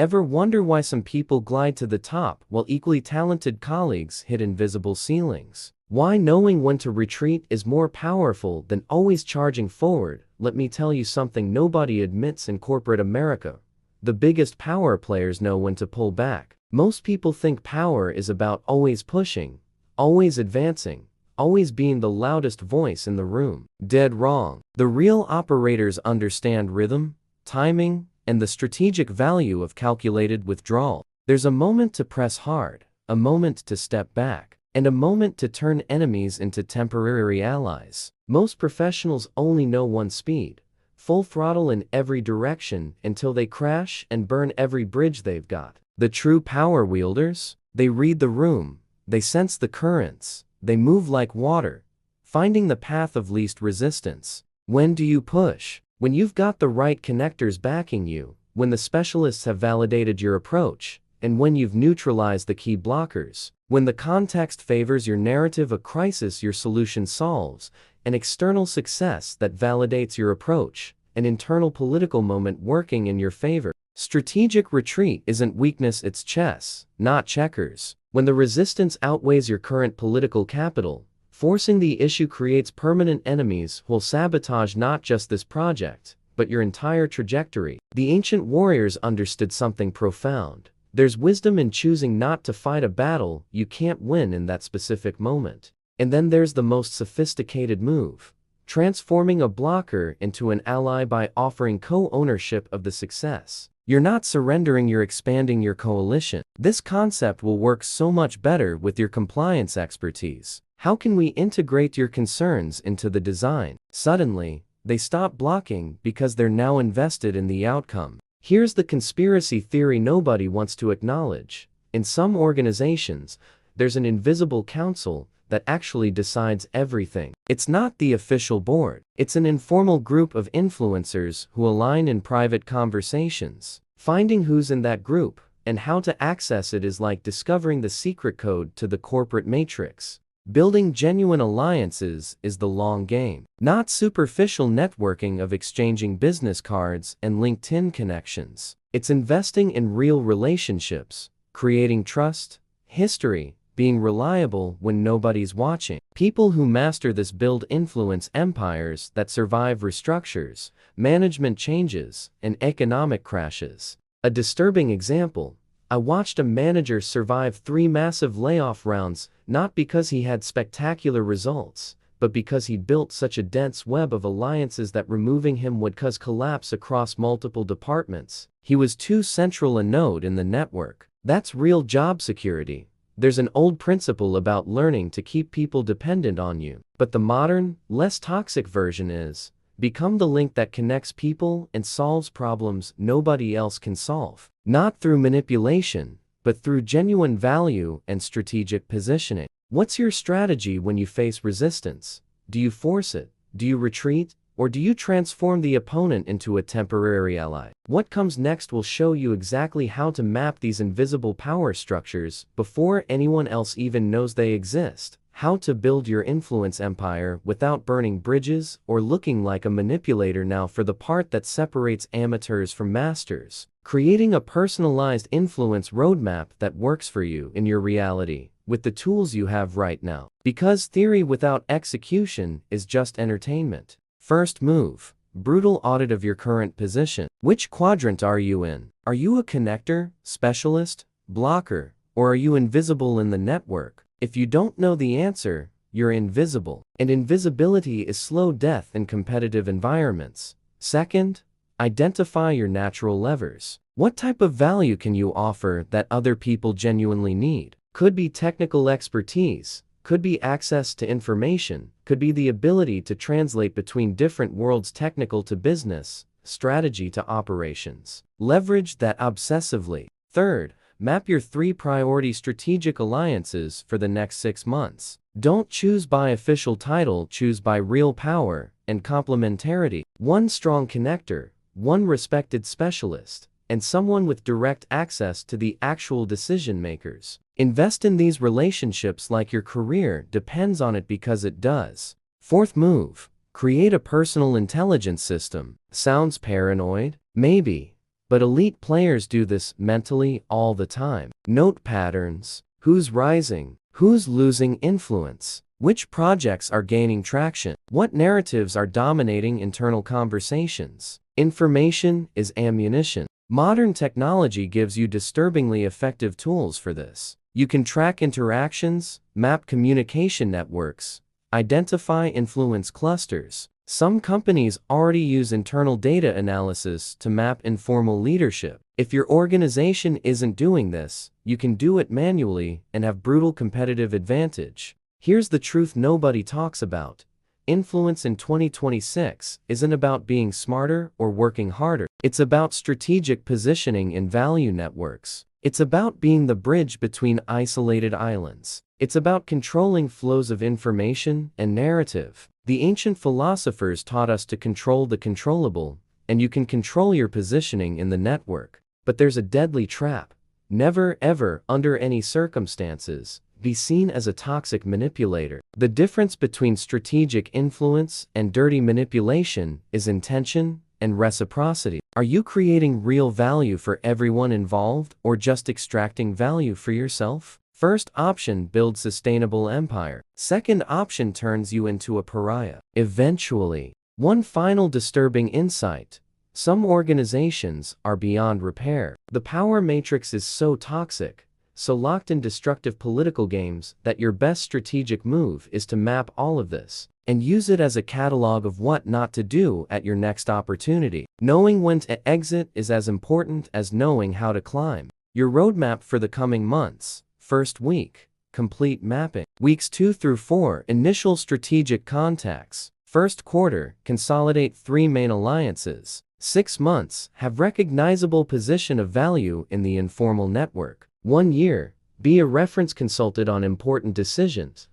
Ever wonder why some people glide to the top while equally talented colleagues hit invisible ceilings? Why knowing when to retreat is more powerful than always charging forward? Let me tell you something nobody admits in corporate America. The biggest power players know when to pull back. Most people think power is about always pushing, always advancing, always being the loudest voice in the room. Dead wrong. The real operators understand rhythm, timing, and the strategic value of calculated withdrawal. There's a moment to press hard, a moment to step back, and a moment to turn enemies into temporary allies. Most professionals only know one speed, full throttle in every direction until they crash and burn every bridge they've got. The true power wielders, they read the room, they sense the currents, they move like water, finding the path of least resistance. When do you push? When you've got the right connectors backing you, when the specialists have validated your approach, and when you've neutralized the key blockers, when the context favors your narrative, a crisis your solution solves, an external success that validates your approach, an internal political moment working in your favor. Strategic retreat isn't weakness, it's chess, not checkers. When the resistance outweighs your current political capital, forcing the issue creates permanent enemies who'll sabotage not just this project, but your entire trajectory. The ancient warriors understood something profound. There's wisdom in choosing not to fight a battle you can't win in that specific moment. And then there's the most sophisticated move, transforming a blocker into an ally by offering co-ownership of the success. You're not surrendering, you're expanding your coalition. This concept will work so much better with your compliance expertise. How can we integrate your concerns into the design? Suddenly, they stop blocking because they're now invested in the outcome. Here's the conspiracy theory nobody wants to acknowledge. In some organizations, there's an invisible council that actually decides everything. It's not the official board. It's an informal group of influencers who align in private conversations. Finding who's in that group and how to access it is like discovering the secret code to the corporate matrix. Building genuine alliances is the long game, not superficial networking of exchanging business cards and LinkedIn connections. It's investing in real relationships, creating trust, history, being reliable when nobody's watching. People who master this build influence empires that survive restructures, management changes, and economic crashes. A disturbing example: I watched a manager survive 3 massive layoff rounds, not because he had spectacular results, but because he built such a dense web of alliances that removing him would cause collapse across multiple departments. He was too central a node in the network. That's real job security. There's an old principle about learning to keep people dependent on you, but the modern, less toxic version is, become the link that connects people and solves problems nobody else can solve. Not through manipulation, but through genuine value and strategic positioning. What's your strategy when you face resistance? Do you force it? Do you retreat? Or do you transform the opponent into a temporary ally? What comes next will show you exactly how to map these invisible power structures before anyone else even knows they exist. How to build your influence empire without burning bridges or looking like a manipulator. Now for the part that separates amateurs from masters. Creating a personalized influence roadmap that works for you in your reality with the tools you have right now. Because theory without execution is just entertainment. First move: brutal audit of your current position. Which quadrant are you in? Are you a connector, specialist, blocker, or are you invisible in the network? If you don't know the answer, you're invisible. And invisibility is slow death in competitive environments. Second, identify your natural levers. What type of value can you offer that other people genuinely need? Could be technical expertise, could be access to information, could be the ability to translate between different worlds, technical to business, strategy to operations. Leverage that obsessively. Third, map your 3 priority strategic alliances for the next 6 months. Don't choose by official title, choose by real power and complementarity. 1 strong connector, 1 respected specialist, and someone with direct access to the actual decision makers. Invest in these relationships like your career depends on it, because it does. Fourth move: create a personal intelligence system. Sounds paranoid? Maybe. But elite players do this mentally all the time. Note patterns: who's rising, who's losing influence, which projects are gaining traction, what narratives are dominating internal conversations. Information is ammunition. Modern technology gives you disturbingly effective tools for this. You can track interactions, map communication networks, identify influence clusters. Some companies already use internal data analysis to map informal leadership. If your organization isn't doing this, you can do it manually and have brutal competitive advantage. Here's the truth nobody talks about. Influence in 2026 isn't about being smarter or working harder. It's about strategic positioning in value networks. It's about being the bridge between isolated islands. It's about controlling flows of information and narrative. The ancient philosophers taught us to control the controllable, and you can control your positioning in the network. But there's a deadly trap. Never ever, under any circumstances, be seen as a toxic manipulator. The difference between strategic influence and dirty manipulation is intention and reciprocity. Are you creating real value for everyone involved, or just extracting value for yourself? First option builds sustainable empire. Second option turns you into a pariah. Eventually. One final disturbing insight: some organizations are beyond repair. The power matrix is so toxic, so locked in destructive political games, that your best strategic move is to map all of this and use it as a catalog of what not to do at your next opportunity. Knowing when to exit is as important as knowing how to climb. Your roadmap for the coming months: first week, complete mapping. Weeks 2 through 4, initial strategic contacts. First quarter, consolidate 3 main alliances. 6 months, have recognizable position of value in the informal network. 1 year, be a reference consultant on important decisions.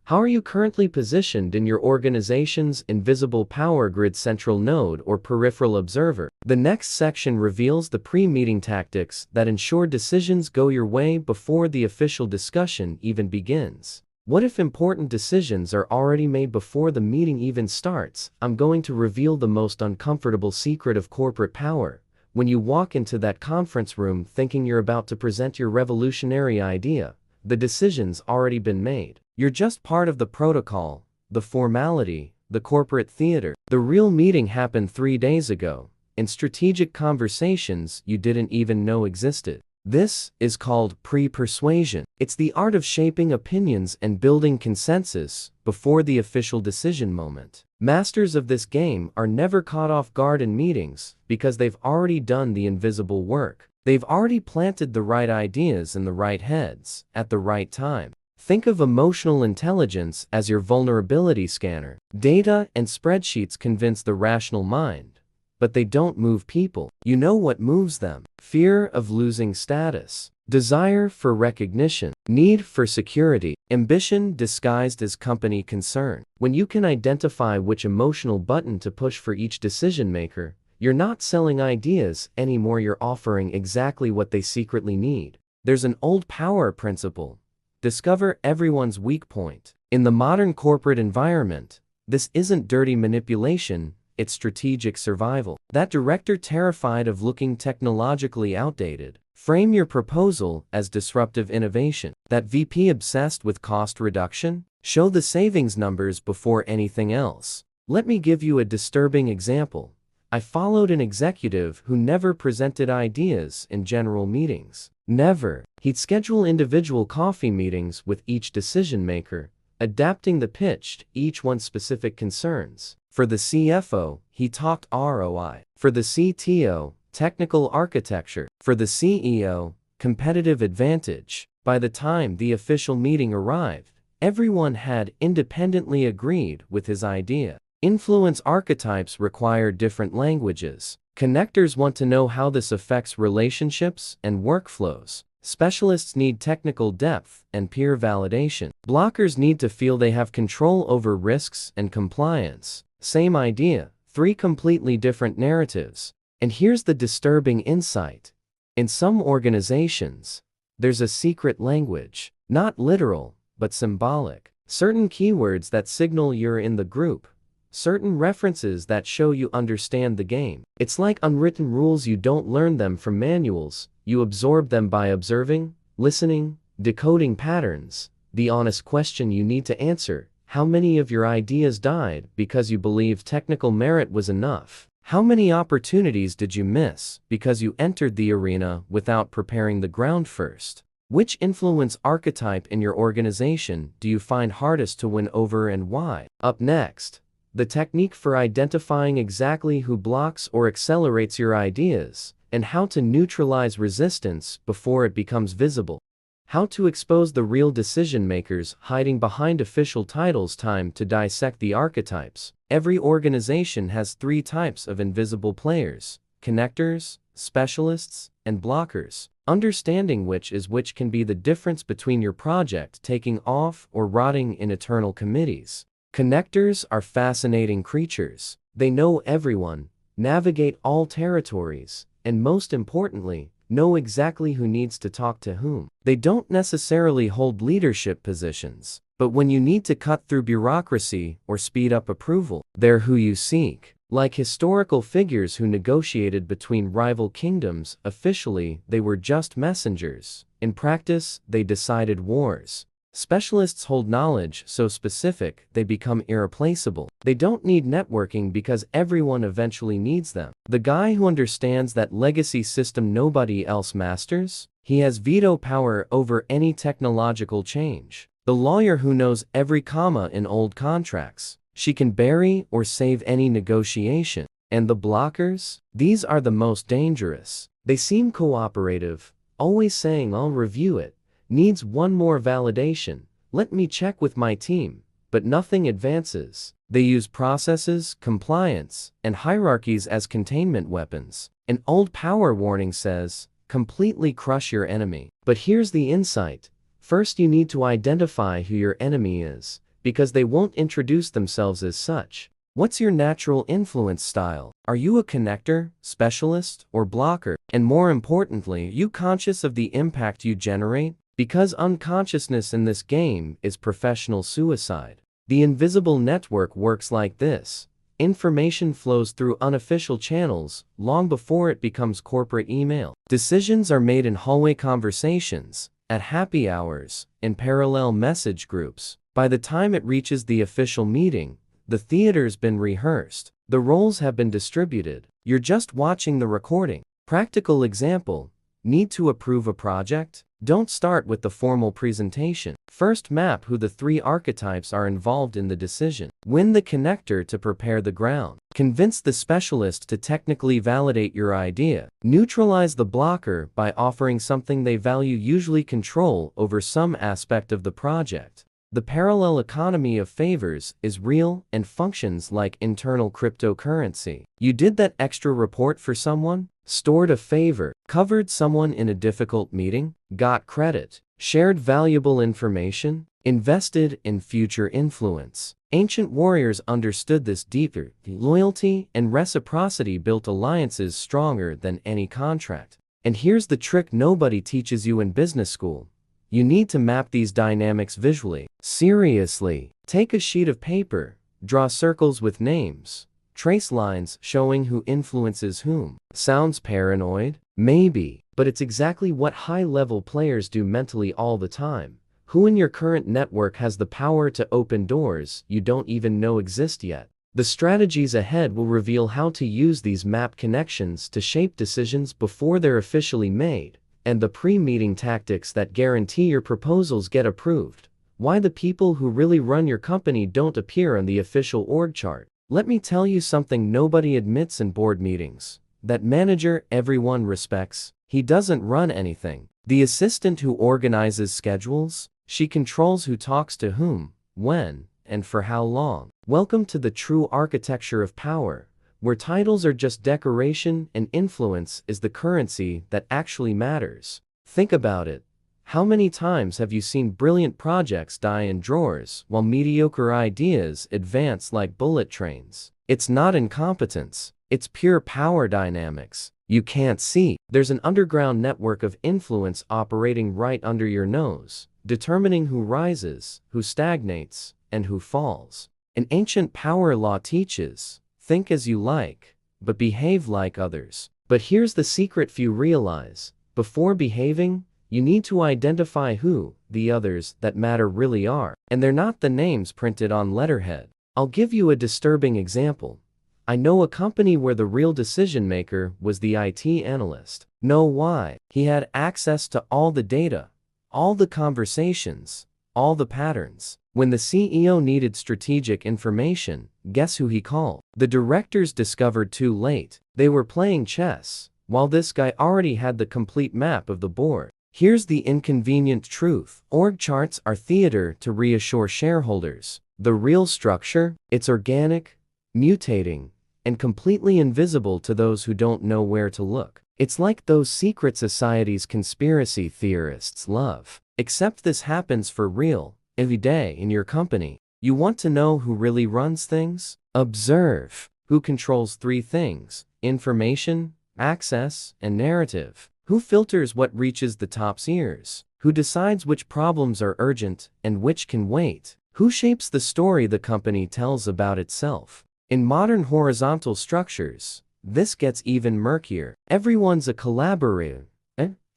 How are you currently positioned in your organization's invisible power grid central node or peripheral observer? The next section reveals the pre-meeting tactics that ensure decisions go your way before the official discussion even begins. What if important decisions are already made before the meeting even starts? I'm going to reveal the most uncomfortable secret of corporate power. When you walk into that conference room thinking you're about to present your revolutionary idea, the decision's already been made. You're just part of the protocol, the formality, the corporate theater. The real meeting happened 3 days ago, in strategic conversations you didn't even know existed. This is called pre-persuasion. It's the art of shaping opinions and building consensus before the official decision moment. Masters of this game are never caught off guard in meetings because they've already done the invisible work. They've already planted the right ideas in the right heads at the right time. Think of emotional intelligence as your vulnerability scanner. Data and spreadsheets convince the rational mind, but they don't move people. You know what moves them: fear of losing status, desire for recognition, need for security, ambition disguised as company concern. When you can identify which emotional button to push for each decision maker, you're not selling ideas anymore, you're offering exactly what they secretly need. There's an old power principle: discover everyone's weak point. In the modern corporate environment, this isn't dirty manipulation, it's strategic survival. That director terrified of looking technologically outdated, frame your proposal as disruptive innovation. That VP obsessed with cost reduction, show the savings numbers before anything else. Let me give you a disturbing example. I followed an executive who never presented ideas in general meetings. Never. He'd schedule individual coffee meetings with each decision maker, adapting the pitch to each one's specific concerns. For the CFO, he talked ROI. For the CTO, technical architecture. For the CEO, competitive advantage. By the time the official meeting arrived, everyone had independently agreed with his idea. Influence archetypes require different languages. Connectors want to know how this affects relationships and workflows. Specialists need technical depth and peer validation. Blockers need to feel they have control over risks and compliance. Same idea, 3 completely different narratives. And here's the disturbing insight. In some organizations, there's a secret language. Not literal, but symbolic. Certain keywords that signal you're in the group. certain references that show you understand the game. It's like unwritten rules. You don't learn them from manuals, you absorb them by observing, listening, decoding patterns. The honest question you need to answer: how many of your ideas died because you believed technical merit was enough? How many opportunities did you miss because you entered the arena without preparing the ground first? Which influence archetype in your organization do you find hardest to win over, and why? Up next, the technique for identifying exactly who blocks or accelerates your ideas, and how to neutralize resistance before it becomes visible. How to expose the real decision makers hiding behind official titles. Time to dissect the archetypes. Every organization has 3 types of invisible players: connectors, specialists, and blockers. Understanding which can be the difference between your project taking off or rotting in eternal committees. Connectors are fascinating creatures. They know everyone, navigate all territories, and most importantly, know exactly who needs to talk to whom. They don't necessarily hold leadership positions, but when you need to cut through bureaucracy or speed up approval, they're who you seek. Like historical figures who negotiated between rival kingdoms, officially, they were just messengers. In practice, they decided wars. Specialists hold knowledge so specific, they become irreplaceable. They don't need networking because everyone eventually needs them. The guy who understands that legacy system nobody else masters? He has veto power over any technological change. The lawyer who knows every comma in old contracts. She can bury or save any negotiation. And the blockers? These are the most dangerous. They seem cooperative, always saying "I'll review it. Needs one more validation. Let me check with my team." But nothing advances. They use processes, compliance, and hierarchies as containment weapons. An old power warning says, completely crush your enemy. But here's the insight. First, you need to identify who your enemy is, because they won't introduce themselves as such. What's your natural influence style? Are you a connector, specialist, or blocker? And more importantly, are you conscious of the impact you generate? Because unconsciousness in this game is professional suicide. The invisible network works like this. Information flows through unofficial channels long before it becomes corporate email. Decisions are made in hallway conversations, at happy hours, in parallel message groups. By the time it reaches the official meeting, the theater's been rehearsed. The roles have been distributed. You're just watching the recording. Practical example. Need to approve a project? Don't start with the formal presentation. First, map who the 3 archetypes are involved in the decision. Win the connector to prepare the ground. Convince the specialist to technically validate your idea. Neutralize the blocker by offering something they value, usually control over some aspect of the project. The parallel economy of favors is real and functions like internal cryptocurrency. You did that extra report for someone? Stored a favor, covered someone in a difficult meeting, got credit, shared valuable information, invested in future influence. Ancient warriors understood this deeper. Loyalty and reciprocity built alliances stronger than any contract. And here's the trick nobody teaches you in business school. You need to map these dynamics visually. Seriously, take a sheet of paper, draw circles with names, trace lines showing who influences whom. Sounds paranoid? Maybe, but it's exactly what high-level players do mentally all the time. Who in your current network has the power to open doors you don't even know exist yet? The strategies ahead will reveal how to use these map connections to shape decisions before they're officially made, and the pre-meeting tactics that guarantee your proposals get approved. Why the people who really run your company don't appear on the official org chart. Let me tell you something nobody admits in board meetings. That manager everyone respects, he doesn't run anything. The assistant who organizes schedules, she controls who talks to whom, when, and for how long. Welcome to the true architecture of power, where titles are just decoration and influence is the currency that actually matters. Think about it. How many times have you seen brilliant projects die in drawers while mediocre ideas advance like bullet trains? It's not incompetence, it's pure power dynamics. You can't see. There's an underground network of influence operating right under your nose, determining who rises, who stagnates, and who falls. An ancient power law teaches, think as you like, but behave like others. But here's the secret few realize. Before behaving, you need to identify who the others that matter really are. And they're not the names printed on letterhead. I'll give you a disturbing example. I know a company where the real decision maker was the IT analyst. Know why? He had access to all the data, all the conversations, all the patterns. When the CEO needed strategic information, guess who he called? The directors discovered too late. They were playing chess, while this guy already had the complete map of the board. Here's the inconvenient truth. Org charts are theater to reassure shareholders. The real structure, it's organic, mutating, and completely invisible to those who don't know where to look. It's like those secret societies conspiracy theorists love. Except this happens for real, every day in your company. You want to know who really runs things? Observe. Who controls three things: information, access, and narrative? Who filters what reaches the top's ears? Who decides which problems are urgent and which can wait? Who shapes the story the company tells about itself? In modern horizontal structures, this gets even murkier. Everyone's a collaborator.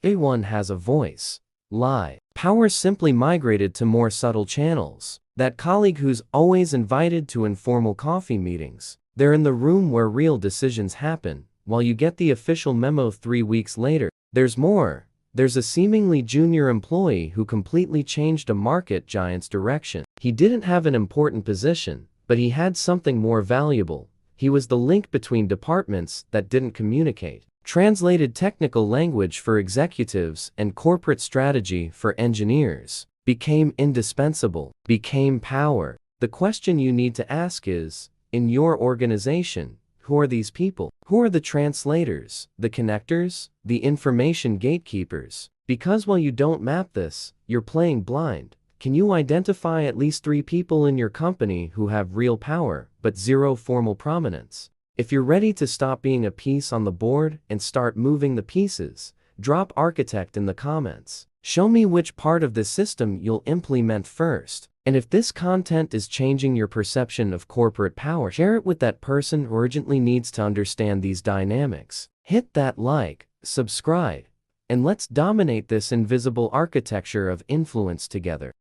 Everyone has a voice. Lie. Power simply migrated to more subtle channels. That colleague who's always invited to informal coffee meetings. They're in the room where real decisions happen, while you get the official memo 3 weeks later. There's more. There's a seemingly junior employee who completely changed a market giant's direction. He didn't have an important position, but he had something more valuable. He was the link between departments that didn't communicate. Translated technical language for executives and corporate strategy for engineers. Became indispensable. Became power. The question you need to ask is, in your organization, who are these people? Who are the translators, the connectors, the information gatekeepers? Because while you don't map this, you're playing blind. Can you identify at least 3 people in your company who have real power, but zero formal prominence? If you're ready to stop being a piece on the board and start moving the pieces, drop architect in the comments. Show me which part of this system you'll implement first. And if this content is changing your perception of corporate power, share it with that person who urgently needs to understand these dynamics. Hit that like, subscribe, and let's dominate this invisible architecture of influence together.